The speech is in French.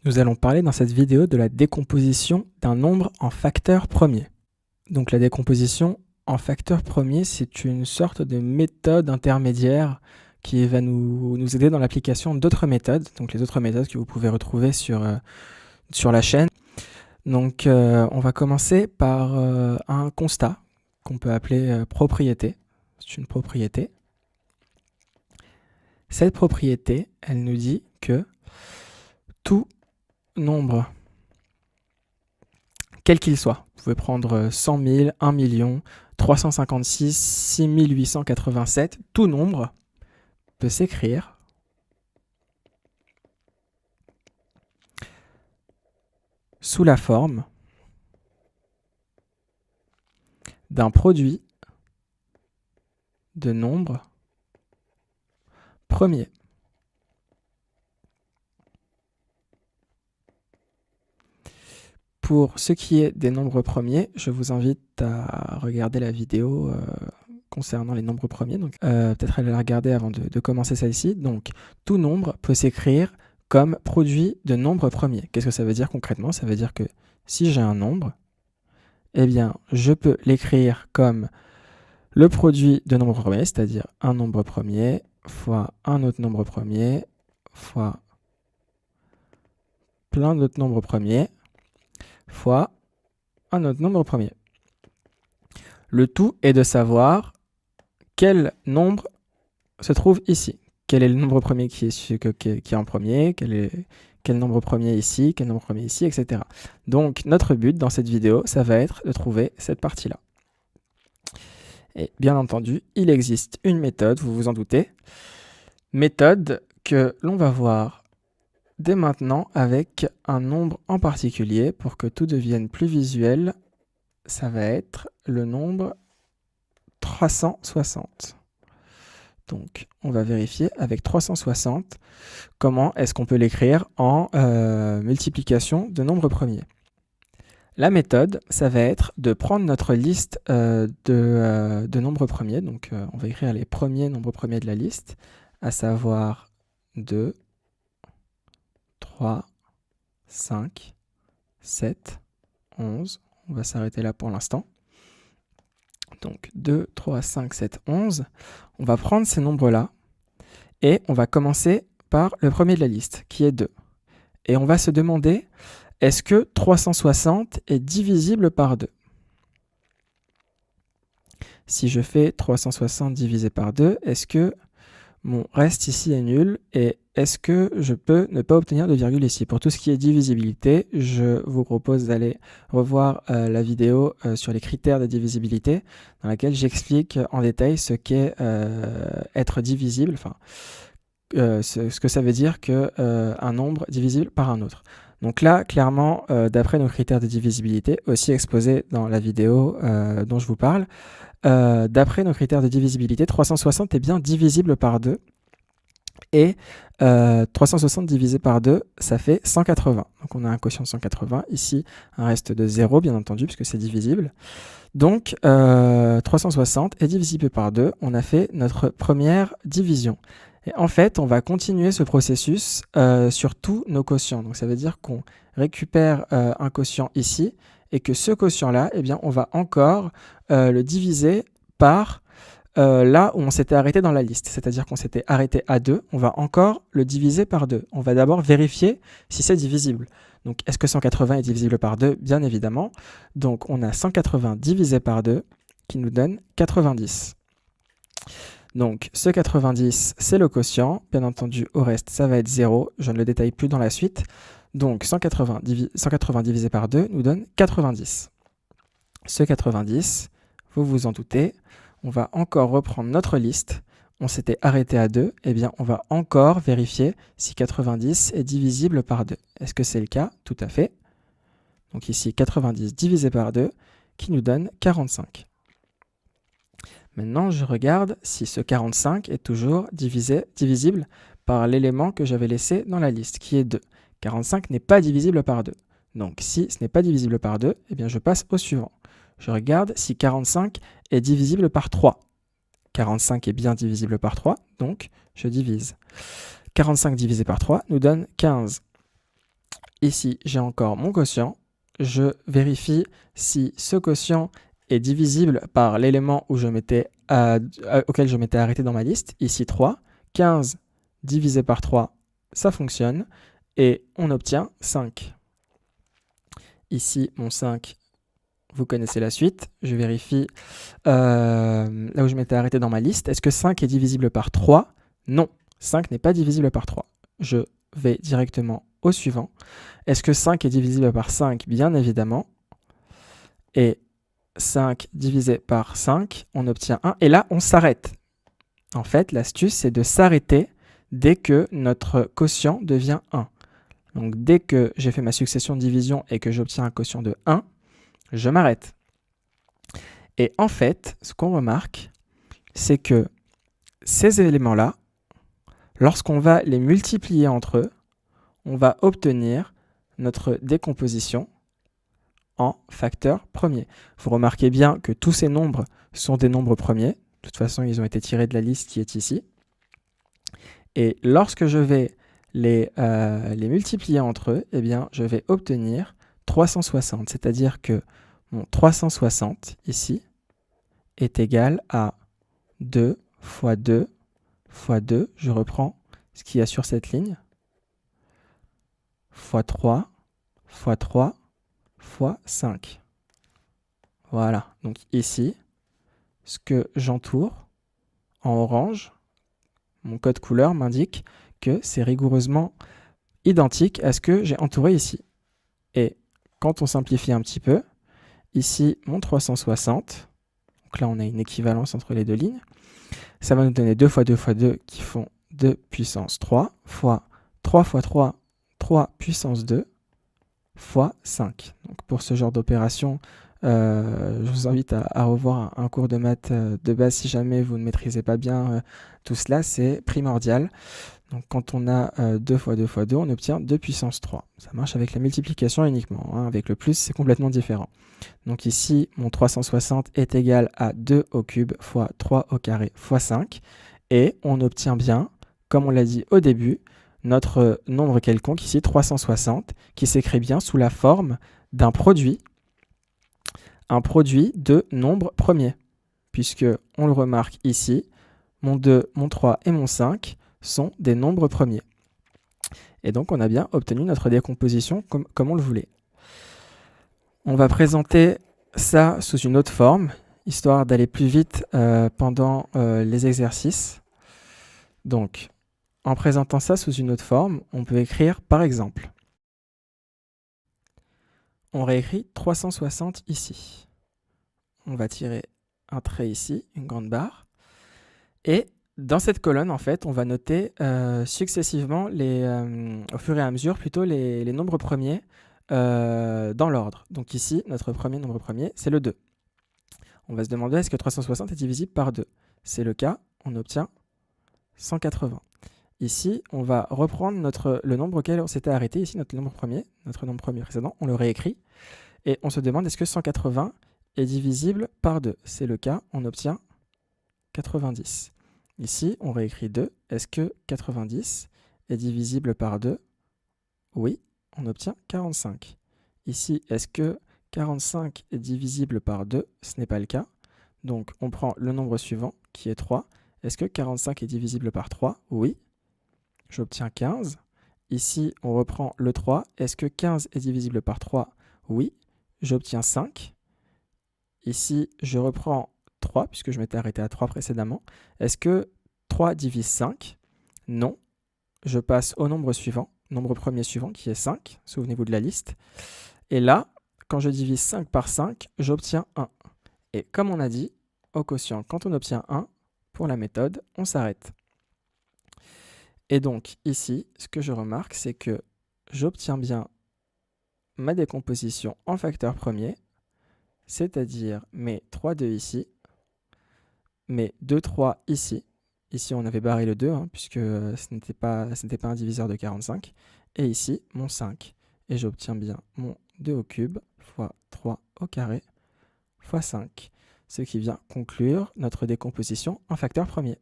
Nous allons parler dans cette vidéo de la décomposition d'un nombre en facteurs premiers. Donc la décomposition en facteurs premiers, c'est une sorte de méthode intermédiaire qui va nous aider dans l'application d'autres méthodes, donc les autres méthodes que vous pouvez retrouver sur la chaîne. Donc on va commencer par un constat qu'on peut appeler propriété. C'est une propriété. Cette propriété, elle nous dit que tout nombre, quel qu'il soit, vous pouvez prendre 100 000, 1 million, 356, 6887, tout nombre peut s'écrire sous la forme d'un produit de nombres premiers. Pour ce qui est des nombres premiers, je vous invite à regarder la vidéo concernant les nombres premiers. Donc, peut-être aller la regarder avant de commencer celle-ci. Donc, tout nombre peut s'écrire comme produit de nombres premiers. Qu'est-ce que ça veut dire concrètement? Ça veut dire que si j'ai un nombre, eh bien, je peux l'écrire comme le produit de nombres premiers, c'est-à-dire un nombre premier fois un autre nombre premier fois plein d'autres nombres premiers fois un autre nombre premier. Le tout est de savoir quel nombre se trouve ici. Quel est le nombre premier qui est en premier, quel nombre premier ici, quel nombre premier ici, etc. Donc notre but dans cette vidéo, ça va être de trouver cette partie-là. Et bien entendu, il existe une méthode, vous vous en doutez, méthode que l'on va voir dès maintenant avec un nombre en particulier. Pour que tout devienne plus visuel, ça va être le nombre 360. Donc, on va vérifier avec 360 comment est-ce qu'on peut l'écrire en multiplication de nombres premiers. La méthode, ça va être de prendre notre liste de nombres premiers. Donc, on va écrire les premiers nombres premiers de la liste, à savoir 2, 3, 5, 7, 11. On va s'arrêter là pour l'instant. Donc 2, 3, 5, 7, 11. On va prendre ces nombres-là et on va commencer par le premier de la liste, qui est 2. Et on va se demander, est-ce que 360 est divisible par 2? Si je fais 360 divisé par 2, est-ce que mon reste ici est nul? Et est-ce que je peux ne pas obtenir de virgule ici? Pour tout ce qui est divisibilité, je vous propose d'aller revoir la vidéo sur les critères de divisibilité, dans laquelle j'explique en détail ce qu'est être divisible, enfin, ce que ça veut dire qu'un nombre divisible par un autre. Donc là, clairement, d'après nos critères de divisibilité, aussi exposés dans la vidéo dont je vous parle, d'après nos critères de divisibilité, 360 est bien divisible par 2. Et 360 divisé par 2, ça fait 180. Donc on a un quotient de 180. Ici, un reste de 0, bien entendu, puisque c'est divisible. Donc 360 est divisible par 2. On a fait notre première division. Et en fait, on va continuer ce processus sur tous nos quotients. Donc ça veut dire qu'on récupère un quotient ici, et que ce quotient-là, eh bien, on va encore le diviser par là où on s'était arrêté dans la liste. C'est-à-dire qu'on s'était arrêté à 2, on va encore le diviser par 2. On va d'abord vérifier si c'est divisible. Donc, est-ce que 180 est divisible par 2? Bien évidemment. Donc, on a 180 divisé par 2 qui nous donne 90. Donc, ce 90, c'est le quotient. Bien entendu, au reste, ça va être 0. Je ne le détaille plus dans la suite. Donc, 180 divisé par 2 nous donne 90. Ce 90, vous vous en doutez, on va encore reprendre notre liste. On s'était arrêté à 2. Eh bien, on va encore vérifier si 90 est divisible par 2. Est-ce que c'est le cas? Tout à fait. Donc ici, 90 divisé par 2, qui nous donne 45. Maintenant, je regarde si ce 45 est toujours divisible par l'élément que j'avais laissé dans la liste, qui est 2. 45 n'est pas divisible par 2. Donc, si ce n'est pas divisible par 2, eh bien, je passe au suivant. Je regarde si 45 est divisible par 3. 45 est bien divisible par 3, donc je divise. 45 divisé par 3 nous donne 15. Ici, j'ai encore mon quotient. Je vérifie si ce quotient est divisible par l'élément auquel je m'étais arrêté dans ma liste. Ici, 3. 15 divisé par 3, ça fonctionne. Et on obtient 5. Ici, mon 5, vous connaissez la suite. Je vérifie là où je m'étais arrêté dans ma liste. Est-ce que 5 est divisible par 3? Non, 5 n'est pas divisible par 3. Je vais directement au suivant. Est-ce que 5 est divisible par 5? Bien évidemment. Et 5 divisé par 5, on obtient 1. Et là, on s'arrête. En fait, l'astuce, c'est de s'arrêter dès que notre quotient devient 1. Donc, dès que j'ai fait ma succession de division et que j'obtiens un quotient de 1, je m'arrête. Et en fait, ce qu'on remarque, c'est que ces éléments-là, lorsqu'on va les multiplier entre eux, on va obtenir notre décomposition en facteurs premiers. Vous remarquez bien que tous ces nombres sont des nombres premiers. De toute façon, ils ont été tirés de la liste qui est ici. Et lorsque je vais les multiplier entre eux, eh bien, je vais obtenir 360. C'est-à-dire que mon 360 ici est égal à 2 fois 2 fois 2. Je reprends ce qu'il y a sur cette ligne. Fois 3 fois 3 fois 5. Voilà. Donc ici, ce que j'entoure en orange, mon code couleur m'indique que c'est rigoureusement identique à ce que j'ai entouré ici. Et quand on simplifie un petit peu, ici, mon 360, donc là on a une équivalence entre les deux lignes, ça va nous donner 2 fois 2 fois 2 qui font 2 puissance 3 fois 3 fois 3, 3 puissance 2 fois 5. Donc pour ce genre d'opération, je vous invite à revoir un cours de maths de base si jamais vous ne maîtrisez pas bien tout cela, c'est primordial. Donc quand on a 2 fois 2 fois 2, on obtient 2 puissance 3. Ça marche avec la multiplication uniquement, hein. Avec le plus, c'est complètement différent. Donc ici, mon 360 est égal à 2 au cube fois 3 au carré fois 5. Et on obtient bien, comme on l'a dit au début, notre nombre quelconque, ici 360, qui s'écrit bien sous la forme d'un produit, un produit de nombres premiers. Puisque, on le remarque ici, mon 2, mon 3 et mon 5 sont des nombres premiers. Et donc, on a bien obtenu notre décomposition comme on le voulait. On va présenter ça sous une autre forme, histoire d'aller plus vite pendant les exercices. Donc, en présentant ça sous une autre forme, on peut écrire par exemple. On réécrit 360 ici. On va tirer un trait ici, une grande barre. Et dans cette colonne, en fait, on va noter successivement, au fur et à mesure, plutôt les nombres premiers dans l'ordre. Donc ici, notre premier nombre premier, c'est le 2. On va se demander, est-ce que 360 est divisible par 2? C'est le cas, on obtient 180. Ici, on va reprendre le nombre auquel on s'était arrêté, ici notre nombre premier précédent, on le réécrit, et on se demande, est-ce que 180 est divisible par 2? C'est le cas, on obtient 90. Ici, on réécrit 2. Est-ce que 90 est divisible par 2? Oui, on obtient 45. Ici, est-ce que 45 est divisible par 2? Ce n'est pas le cas. Donc, on prend le nombre suivant, qui est 3. Est-ce que 45 est divisible par 3? Oui. J'obtiens 15. Ici, on reprend le 3. Est-ce que 15 est divisible par 3? Oui. J'obtiens 5. Ici, je reprends 3, puisque je m'étais arrêté à 3 précédemment. Est-ce que 3 divise 5? Non. Je passe au nombre suivant, nombre premier suivant, qui est 5. Souvenez-vous de la liste. Et là, quand je divise 5 par 5, j'obtiens 1. Et comme on a dit, au quotient, quand on obtient 1, pour la méthode, on s'arrête. Et donc, ici, ce que je remarque, c'est que j'obtiens bien ma décomposition en facteur premier, c'est-à-dire mes 3,2 ici, mes 2,3 ici. Ici, on avait barré le 2, hein, puisque ce n'était pas un diviseur de 45. Et ici, mon 5. Et j'obtiens bien mon 2 au cube fois 3 au carré fois 5. Ce qui vient conclure notre décomposition en facteur premier.